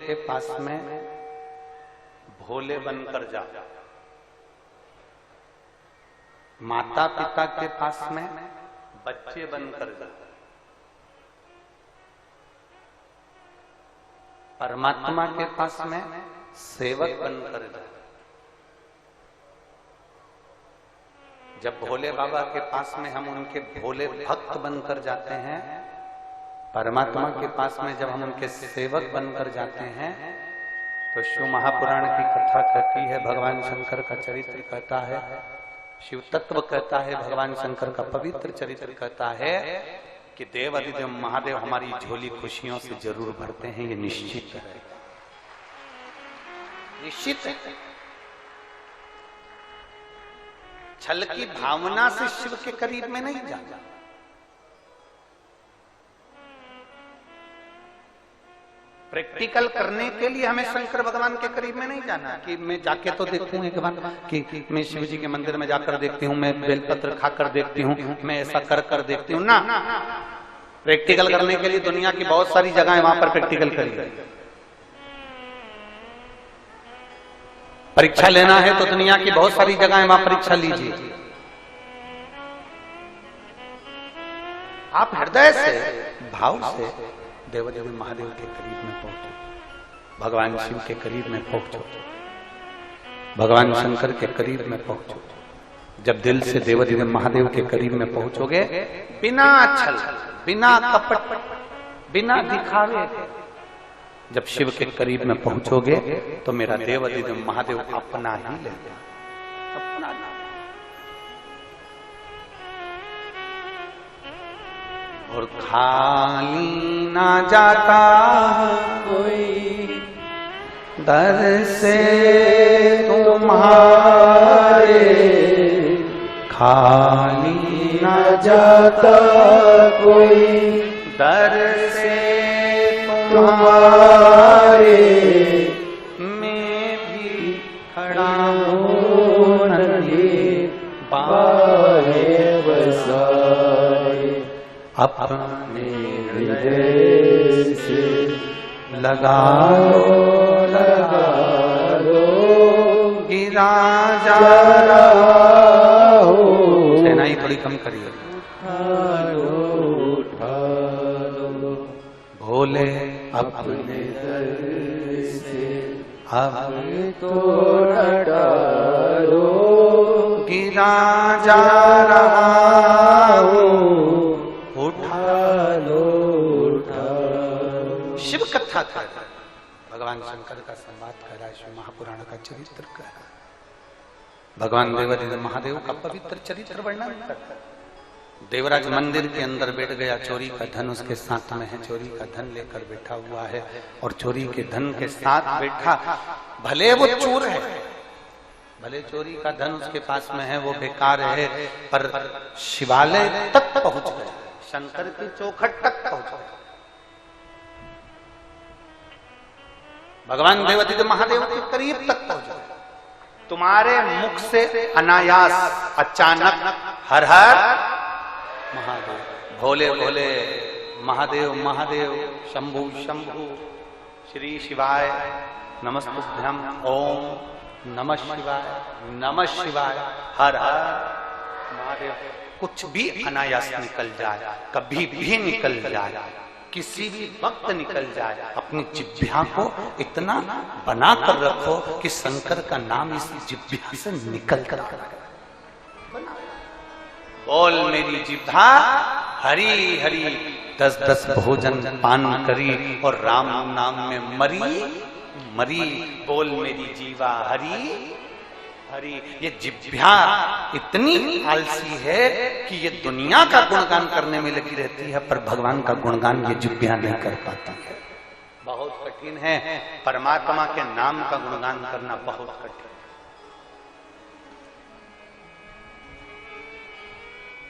के पास में भोले बनकर जा, माता पिता के पास में बच्चे बनकर जा, परमात्मा के पास में सेवक बनकर जा। जब भोले बाबा के पास में हम उनके भोले भक्त बनकर जाते हैं, परमात्मा के पास में जब हम उनके सेवक बनकर जाते हैं, तो शिव महापुराण की कथा कहती है, भगवान शंकर का चरित्र कहता है, शिव तत्व कहता है, भगवान शंकर का पवित्र चरित्र कहता है कि देवाधिदेव महादेव हमारी झोली खुशियों से जरूर भरते हैं। ये निश्चित है, निश्चित है। छल की भावना से शिव के करीब में नहीं जाना। प्रैक्टिकल करने के लिए हमें शंकर भगवान के करीब में नहीं जाना कि मैं जाके तो देखूं एक बार कि मैं शिव जी के मंदिर में जाकर देखती हूं, मैं बेलपत्र खाकर देखती हूं, मैं ऐसा कर देखती हूं ना। प्रैक्टिकल करने के लिए दुनिया की बहुत सारी जगह है, वहां पर प्रैक्टिकल करिए। परीक्षा लेना है तो दुनिया की बहुत सारी जगह है, वहां परीक्षा लीजिए। आप हृदय से, भाव से देवाधिदेव महादेव के करीब में पहुंचो, भगवान शिव के करीब में पहुंचो, भगवान शंकर के करीब में पहुंचो। जब दिल से देवाधिदेव महादेव के करीब में पहुंचोगे, बिना छल, बिना कपट, बिना दिखावे, जब शिव के करीब में पहुंचोगे तो मेरा देवाधिदेव महादेव अपना ही लेगा, अपना। और खाली ना जाता कोई दर से तुम्हारे, खाली ना जाता कोई दर से तुम्हारे, मैं भी खड़ा हूँ नन्हे बाहे बसाए, अपने हृदय से लगा लो गिरा जा रहा हो। सेनाई थोड़ी कम करिए। भोले अपने दर से हमें तो डालो, गिरा जा रहा हो, उठा लो, उठा लो। शिव कथा था, भगवान शंकर का संवाद कर रहा है, शिव महापुराण का चरित्र कर रहा है, भगवान देवाधिदेव महादेव का पवित्र चरित्र वर्णन कर रहा है। देवराज मंदिर के अंदर बैठ गया, चोरी का धन उसके साथ में है, चोरी का धन लेकर बैठा हुआ है, और चोरी के धन के साथ बैठा, भले वो चोर है, भले चोरी का धन उसके पास में है, वो बेकार है, पर शिवालय तक पहुंच गया, शंकर की चौखट तक पहुंच गया। भगवान देवाधिदेव महादेव के करीब तक पहुंच गया। तुम्हारे मुख से अनायास, अचानक हर हर महादेव, भोले भोले, महादेव महादेव, शंभु शंभु, श्री शिवाय नमस्तुभ्यं, ओम नमः शिवाय, नमः शिवाय, हर हर महादेव। कुछ भी अनायास निकल जाए, कभी भी निकल जाए, किसी भी वक्त निकल जाए, अपनी जिह्वा को इतना बना कर रखो कि शंकर का नाम इस जिह्वा से निकल कर बोल मेरी जिह्वा हरी हरी, 10-10 भोजन पान करी और राम नाम में मरी मरी। बोल मेरी जीवा हरी हरी। ये जिह्वा इतनी आलसी है कि ये दुनिया का गुणगान करने में लगी रहती है, पर भगवान का गुणगान ये जिह्वा नहीं कर पाती है। बहुत कठिन है, परमात्मा के नाम का गुणगान करना बहुत कठिन।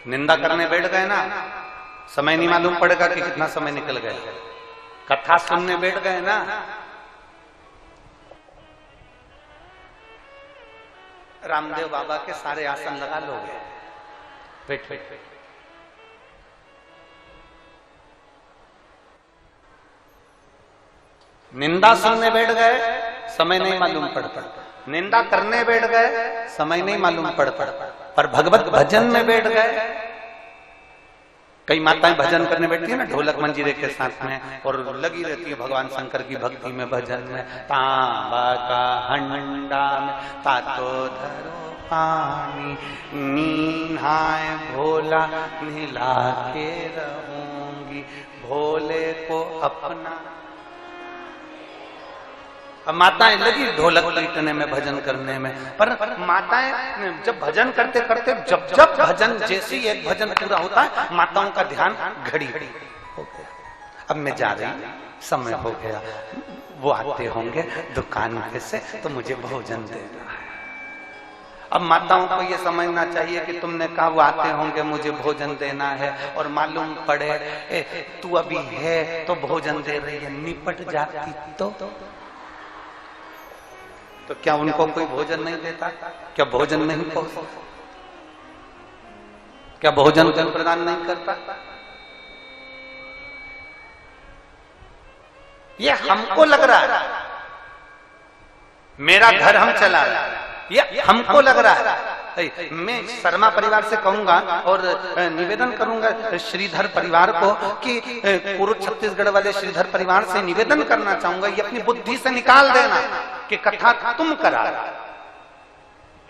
निंदा करने बैठ गए ना, समय नहीं मालूम पड़ेगा कि कितना समय निकल गया। कथा सुनने बैठ गए ना, रामदेव बाबा के सारे आसन लगा लोगे, बैठ बैठ। निंदा सुनने बैठ गए, समय नहीं मालूम पड़ता। निंदा करने बैठ गए, समय नहीं मालूम पड़ता। पर भगवत भजन में बैठ गए, कई माताएं भजन करने बैठती है ना ढोलक मंजीरे के साथ में, और लगी रहती है भगवान शंकर की भक्ति में, भजन में। तांबा का हंडा में तातो धरो पानी, नीहाए भोला नीला के रहूंगी, भोले को अपना। अब माताएं लगी ढोलक पीटने में, भजन करने में। पर माताएं जब भजन करते करते, जब जब भजन, जैसे एक भजन पूरा होता है, माताओं का ध्यान घड़ी हो गया, अब मैं जा रही, समय हो गया, वो आते होंगे दुकान पे से तो मुझे भोजन देना है। अब माताओं को ये समझना चाहिए कि तुमने कहा वो आते होंगे मुझे भोजन देना है, और मालूम पड़े तू अभी है तो भोजन दे रही है, निपट जाती तो क्या उनको कोई भोजन नहीं देता? क्या भोजन नहीं पहुंचता? क्या भोजन प्रदान नहीं करता? ये हमको लग रहा है मेरा घर हम चला रहे हैं, ये हमको लग रहा है। मैं शर्मा परिवार से कहूंगा और निवेदन करूंगा श्रीधर परिवार को कि पूर्व छत्तीसगढ़ वाले श्रीधर परिवार से निवेदन करना चाहूंगा, ये अपनी बुद्धि से निकाल देना कि कथा तुम करा,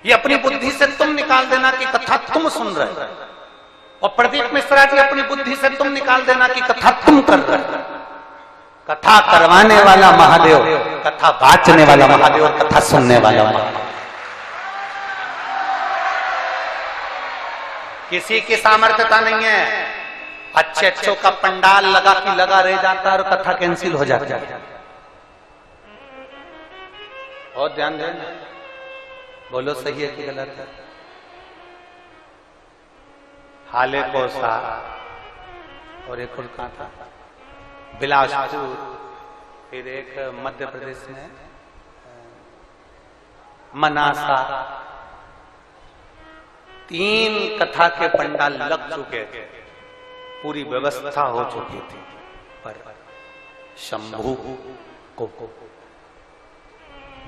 ये अपनी बुद्धि से तुम निकाल देना कि कथा तुम सुन रहे, और प्रदीप मिश्रा जी अपनी बुद्धि से तुम निकाल देना कि कथा तुम कर रहे। कथा करवाने वाला महादेव, कथा बांचने वाला महादेव, और कथा सुनने वाला महादेव। किसी की सामर्थ्यता नहीं है, अच्छे का पंडाल लगा कि लगा रह जाता है और कथा कैंसिल हो जाती है। बहुत ध्यान देना, बोलो सही है कि गलत है। हाले कोसा और एक और कहाँ था, बिलासपुर, फिर एक मध्य प्रदेश में मनासा, 3 कथा के पंडाल लग चुके थे, पूरी व्यवस्था हो चुकी थी, पर शंभू को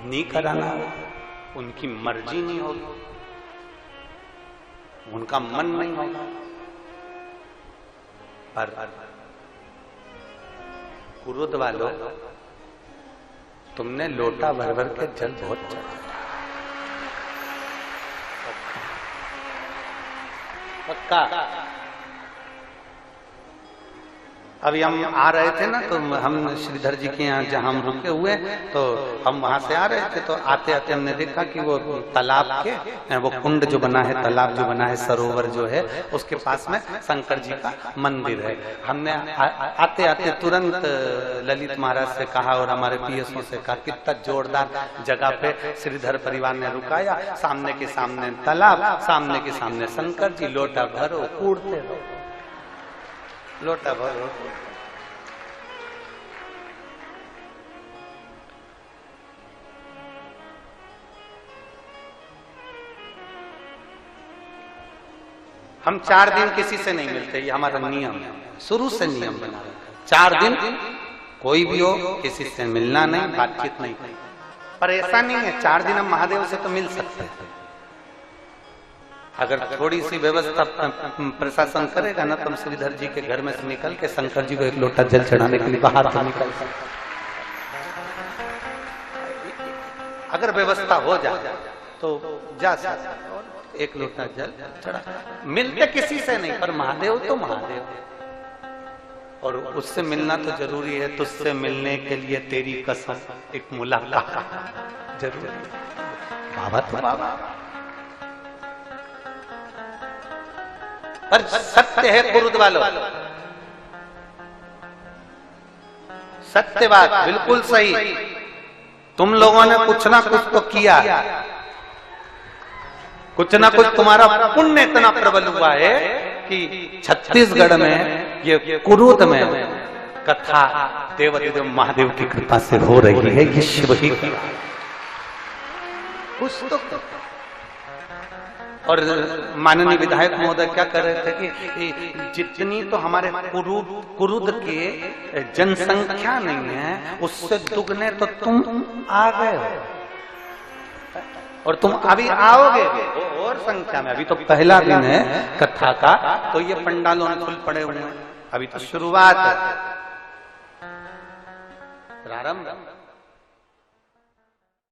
नहीं कराना, उनकी मर्जी नहीं होगी, उनका मन नहीं होगा। पर कुरुद वालों, तुमने लोटा भर भर के जल बहुत चढ़ाया, पक्का। अभी हम आ रहे थे ना, तो हम श्रीधर जी के यहाँ जहाँ हम रुके हुए, तो हम वहां से आ रहे थे, तो आते आते हमने देखा कि वो तालाब के, वो कुंड जो बना है, तालाब जो बना है, सरोवर जो है, उसके पास में शंकर जी का मंदिर है। हमने आते आते तुरंत ललित महाराज से कहा और हमारे पीएसओ से कहा, कितना जोरदार जगह पे श्रीधर परिवार ने रुकाया, सामने के सामने तालाब, सामने के सामने शंकर जी, लोटा भरो, कूड़ते रहो, लोटा भरो। हम 4 दिन किसी से नहीं मिलते, ये हमारा नियम है, शुरू से नियम बना रखा है। 4 दिन कोई भी हो किसी से मिलना नहीं, बातचीत नहीं। पर ऐसा नहीं है 4 दिन हम महादेव से तो मिल सकते हैं, अगर थोड़ी सी व्यवस्था प्रशासन करेगा ना, तो हम श्रीधर जी के घर में से निकल के शंकर जी को एक लोटा जल चढ़ाने के लिए बाहर से निकल सकते। अगर व्यवस्था हो जाए तो जा सकते, एक लोटा जल चढ़ा। मिलते किसी से नहीं, पर महादेव तो महादेव, और उससे मिलना तो जरूरी है। तुझसे मिलने के लिए तेरी कसम, एक मुलाकात जरूरी है। बाबा तो बाबा, पर सत्य है कुरुद वालों, सत्य बात बिल्कुल सही। तुम लोगों ने कुछ ना कुछ तो किया, कुछ ना कुछ तुम्हारा पुण्य इतना प्रबल हुआ है कि छत्तीसगढ़ में, ये कुरुद में कथा देवाधिदेव महादेव की कृपा से हो रही है। ये शिव ही कुछ तो, और माननीय विधायक महोदय क्या कर रहे थे कि जितनी तो हमारे कुरुद के जनसंख्या नहीं है, उससे दुगने तो तुम आ गए हो और तुम अभी आओगे और संख्या में। अभी तो पहला दिन है कथा का, तो ये पंडालों में फुल पड़े हुए हैं, अभी तो शुरुआत है, प्रारंभ।